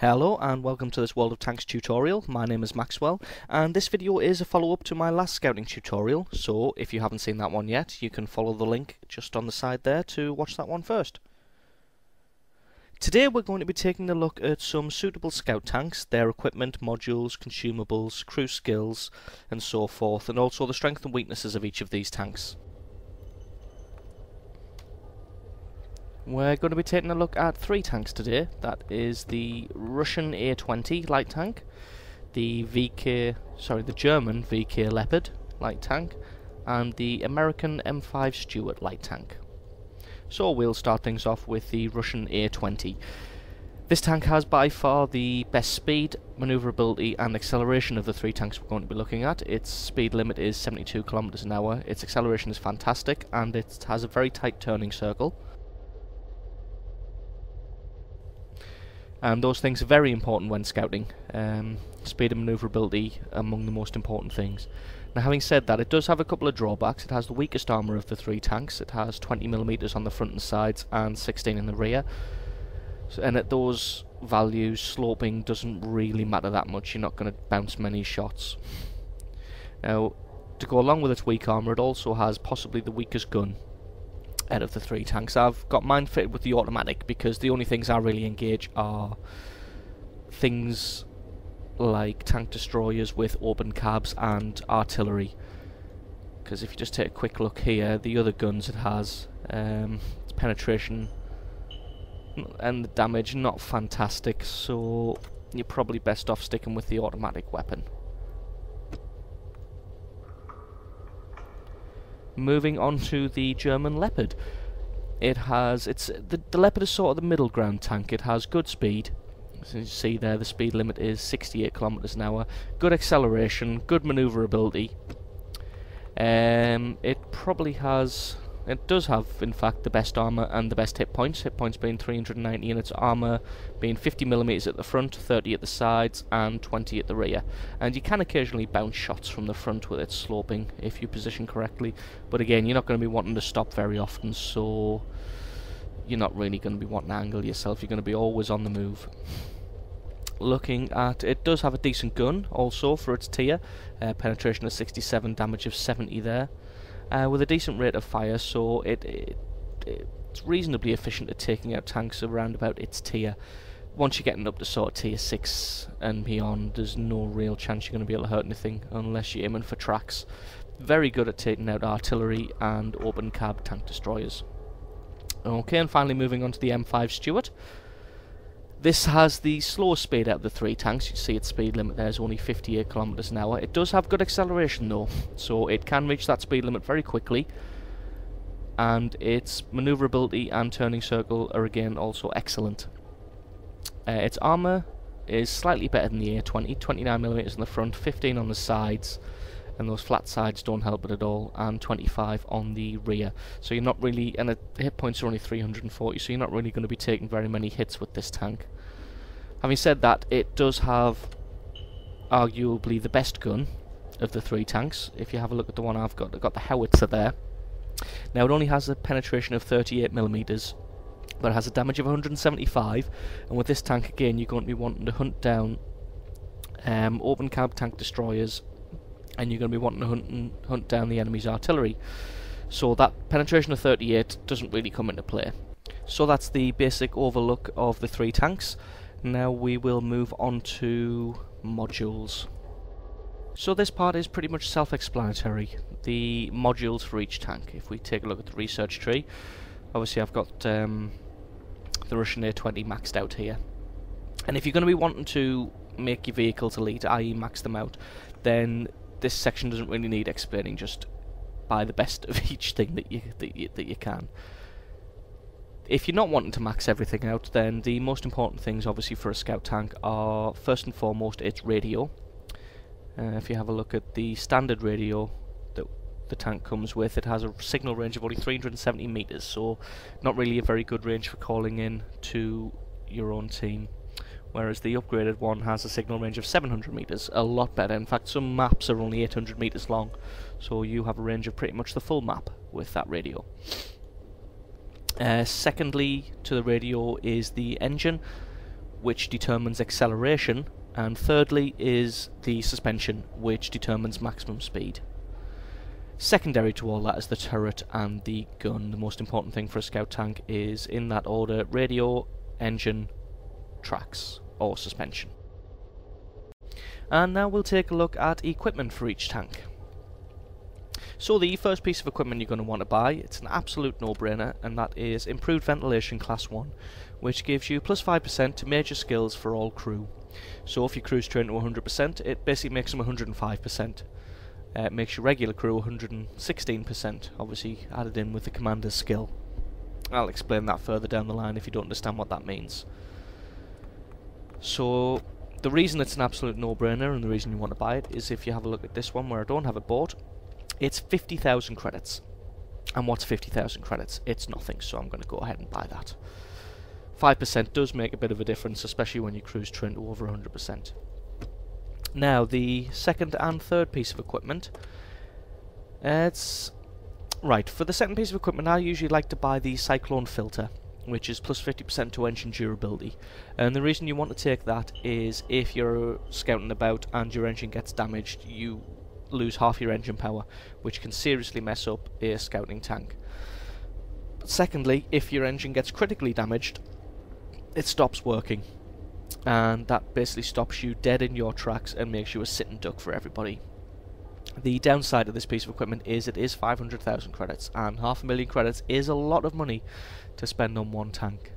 Hello and welcome to this World of Tanks tutorial. My name is Maxwell and this video is a follow-up to my last scouting tutorial, so if you haven't seen that one yet you can follow the link just on the side there to watch that one first. Today we're going to be taking a look at some suitable scout tanks, their equipment, modules, consumables, crew skills and so forth, and also the strengths and weaknesses of each of these tanks. We're going to be taking a look at three tanks today. That is the Russian A-20 light tank, the German VK Leopard light tank, and the American M5 Stuart light tank. So we'll start things off with the Russian A-20. This tank has by far the best speed, manoeuvrability and acceleration of the three tanks we're going to be looking at. Its speed limit is 72 kilometers an hour, its acceleration is fantastic, and it has a very tight turning circle. And those things are very important when scouting. Speed and manoeuvrability among the most important things. Now, having said that, it does have a couple of drawbacks. It has the weakest armour of the three tanks. It has 20mm on the front and sides and 16 in the rear. And at those values, sloping doesn't really matter that much. You're not going to bounce many shots. Now, to go along with its weak armour, it also has possibly the weakest gun out of the three tanks. I've got mine fitted with the automatic because the only things I really engage are things like tank destroyers with open cabs and artillery. Because if you just take a quick look here, the other guns it has, its penetration and the damage not fantastic, so you're probably best off sticking with the automatic weapon. Moving on to the German Leopard. The Leopard is sort of the middle ground tank. It has good speed. As you see there, the speed limit is 68 kilometers an hour. Good acceleration, good manoeuvrability. It does have, in fact, the best armour and the best hit points. Hit points being 390 and its armour being 50mm at the front, 30 at the sides and 20 at the rear. And you can occasionally bounce shots from the front with its sloping if you position correctly. But again, you're not going to be wanting to stop very often, so you're not really going to be wanting to angle yourself. You're going to be always on the move. Looking at, it does have a decent gun also for its tier. Penetration of 67, damage of 70 there. With a decent rate of fire, so it's reasonably efficient at taking out tanks around about its tier. Once you're getting up to sort of tier 6 and beyond, there's no real chance you're going to be able to hurt anything unless you're aiming for tracks. Very good at taking out artillery and open cab tank destroyers. Okay, and finally moving on to the M5 Stuart. This has the slowest speed out of the three tanks. You see its speed limit there is only 58 kilometers an hour. It does have good acceleration though, so it can reach that speed limit very quickly. And its manoeuvrability and turning circle are again also excellent. Its armour is slightly better than the A-20, 29mm on the front, 15 on the sides, and those flat sides don't help it at all, and 25 on the rear. So you're not really, and the hit points are only 340, so you're not really going to be taking very many hits with this tank. Having said that, it does have arguably the best gun of the three tanks. If you have a look at the one I've got the howitzer there. Now it only has a penetration of 38mm, but it has a damage of 175, and with this tank again you're going to be wanting to hunt down open cab tank destroyers, and you're going to be wanting to hunt down the enemy's artillery. So that penetration of 38 doesn't really come into play. So that's the basic overlook of the three tanks. Now we will move on to modules. So this part is pretty much self-explanatory. The modules for each tank. If we take a look at the research tree, obviously I've got the Russian A-20 maxed out here. And if you're going to be wanting to make your vehicles elite, i.e. max them out, then this section doesn't really need explaining. Just buy the best of each thing that you can. If you're not wanting to max everything out, then the most important things obviously for a scout tank are first and foremost its radio. If you have a look at the standard radio that the tank comes with, it has a signal range of only 370 meters, so not really a very good range for calling in to your own team. Whereas the upgraded one has a signal range of 700 meters, a lot better. In fact, some maps are only 800 meters long, so you have a range of pretty much the full map with that radio. Secondly to the radio is the engine. which determines acceleration, and thirdly is the suspension, which determines maximum speed. Secondary to all that is the turret and the gun. The most important thing for a scout tank is, in that order, radio, engine, tracks, or suspension. And now we'll take a look at equipment for each tank. So the first piece of equipment you're going to want to buy, it's an absolute no-brainer, and that is Improved Ventilation Class 1, which gives you plus 5% to major skills for all crew. So if your crew's trained to 100%, it basically makes them 105%. It makes your regular crew 116%, obviously added in with the commander's skill. I'll explain that further down the line if you don't understand what that means. So the reason it's an absolute no-brainer and the reason you want to buy it is, if you have a look at this one where I don't have it bought, it's 50,000 credits. And what's 50,000 credits? It's nothing, so I'm going to go ahead and buy that. 5% does make a bit of a difference, especially when your crew's trained to over 100%. Now, the second and third piece of equipment, right, for the second piece of equipment I usually like to buy the Cyclone Filter, which is plus 50% to engine durability. And the reason you want to take that is, if you're scouting about and your engine gets damaged, you lose half your engine power, which can seriously mess up a scouting tank. But secondly, if your engine gets critically damaged, it stops working, and that basically stops you dead in your tracks and makes you a sitting duck for everybody. The downside of this piece of equipment is it is 500,000 credits, and 500,000 credits is a lot of money to spend on one tank.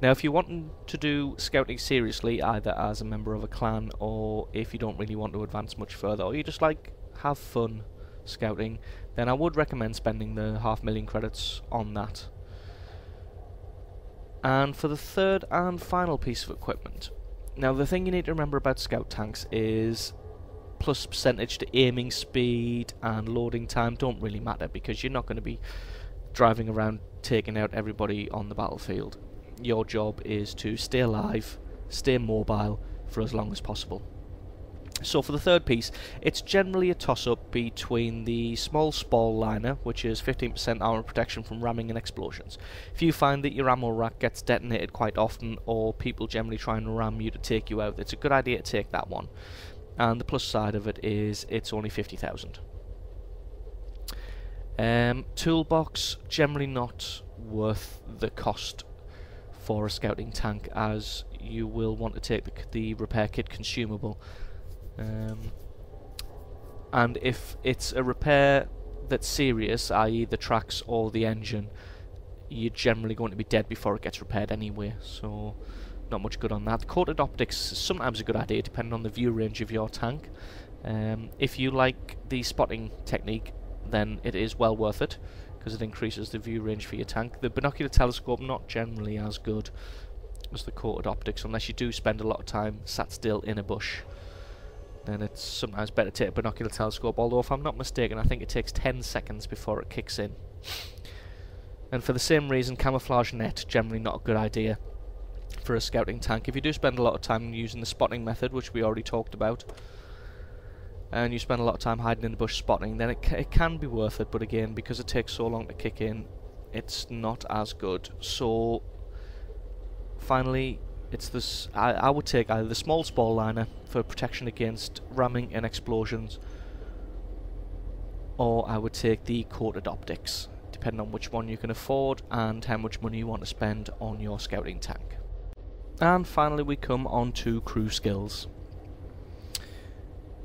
Now, if you're wanting to do scouting seriously, either as a member of a clan, or if you don't really want to advance much further, or you just like have fun scouting, then I would recommend spending the 500,000 credits on that. And for the third and final piece of equipment, now the thing you need to remember about scout tanks is plus percentage to aiming speed and loading time don't really matter, because you're not going to be driving around taking out everybody on the battlefield. Your job is to stay alive, stay mobile for as long as possible. So for the third piece, it's generally a toss-up between the small spall liner, which is 15% armor protection from ramming and explosions. If you find that your ammo rack gets detonated quite often, or people generally try and ram you to take you out, it's a good idea to take that one. And the plus side of it is it's only 50,000. Toolbox, generally not worth the cost for a scouting tank, as you will want to take the repair kit consumable. And if it's a repair that's serious, i.e. the tracks or the engine, you're generally going to be dead before it gets repaired anyway, so not much good on that. Coated optics is sometimes a good idea depending on the view range of your tank. If you like the spotting technique, then it is well worth it, because it increases the view range for your tank. The binocular telescope, not generally as good as the coated optics, unless you do spend a lot of time sat still in a bush. Then it's sometimes better to take a binocular telescope, although if I'm not mistaken I think it takes 10 seconds before it kicks in. And for the same reason, camouflage net, generally not a good idea for a scouting tank. If you do spend a lot of time using the spotting method, which we already talked about, and you spend a lot of time hiding in the bush spotting, then it can be worth it, but again, because it takes so long to kick in, it's not as good. So finally, it's this. I would take either the small spall liner for protection against ramming and explosions, or I would take the coated optics, depending on which one you can afford and how much money you want to spend on your scouting tank. And finally we come on to crew skills.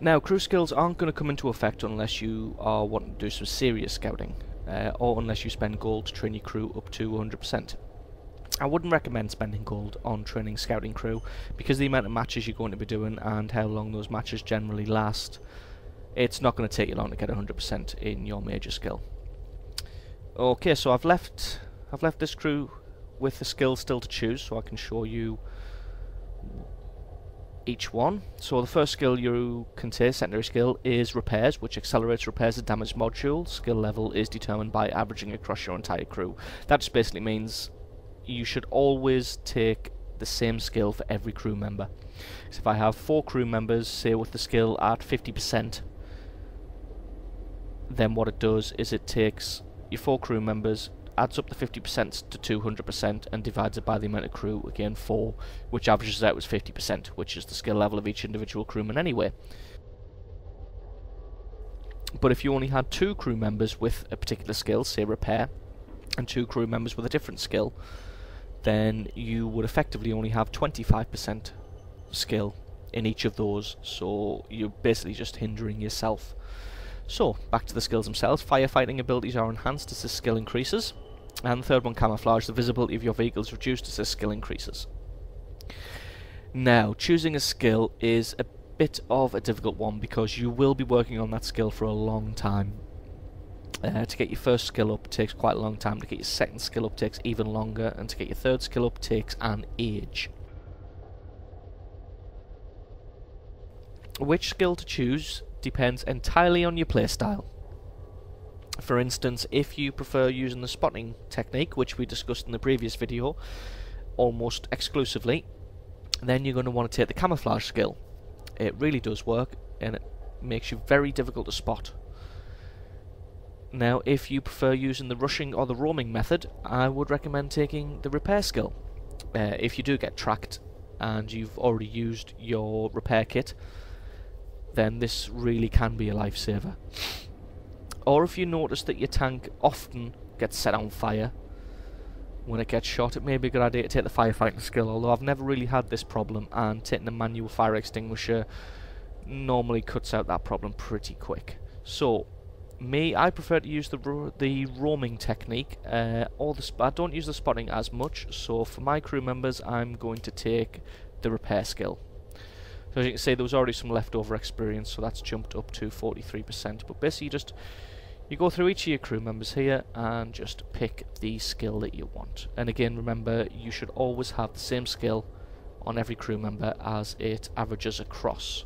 Now, crew skills aren't going to come into effect unless you are wanting to do some serious scouting, or unless you spend gold to train your crew up to 100%. I wouldn't recommend spending gold on training scouting crew, because the amount of matches you're going to be doing and how long those matches generally last, it's not going to take you long to get 100% in your major skill. Okay, so I've left this crew with the skills still to choose, so I can show you each one. So the first skill you can take, secondary skill, is repairs, which accelerates repairs of damaged modules. Skill level is determined by averaging across your entire crew. That just basically means you should always take the same skill for every crew member. So if I have 4 crew members, say with the skill at 50%, then what it does is it takes your 4 crew members adds up the 50% to 200% and divides it by the amount of crew, again 4, which averages out as 50%, which is the skill level of each individual crewman anyway. But if you only had 2 crew members with a particular skill, say repair, and 2 crew members with a different skill, then you would effectively only have 25% skill in each of those, so you're basically just hindering yourself. So, back to the skills themselves. Firefighting abilities are enhanced as the skill increases, and the third one, camouflage, the visibility of your vehicle is reduced as the skill increases. Now, choosing a skill is a bit of a difficult one because you will be working on that skill for a long time. To get your first skill up takes quite a long time, to get your second skill up takes even longer, and to get your third skill up takes an age. Which skill to choose depends entirely on your playstyle. For instance, if you prefer using the spotting technique, which we discussed in the previous video almost exclusively, then you're going to want to take the camouflage skill. It really does work, and it makes you very difficult to spot. Now, if you prefer using the rushing or the roaming method, I would recommend taking the repair skill. If you do get tracked and you've already used your repair kit, then this really can be a lifesaver. Or if you notice that your tank often gets set on fire when it gets shot, it may be a good idea to take the firefighting skill, although I've never really had this problem, and taking the manual fire extinguisher normally cuts out that problem pretty quick. So, I prefer to use the roaming technique, I don't use the spotting as much, so for my crew members I'm going to take the repair skill. So as you can see, there was already some leftover experience, so that's jumped up to 43%, but basically you go through each of your crew members here and just pick the skill that you want. And again, remember, you should always have the same skill on every crew member as it averages across.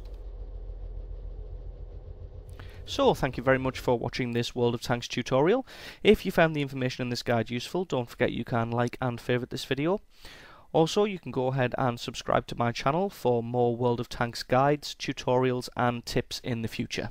So, thank you very much for watching this World of Tanks tutorial. If you found the information in this guide useful, don't forget you can like and favourite this video. Also, you can go ahead and subscribe to my channel for more World of Tanks guides, tutorials and tips in the future.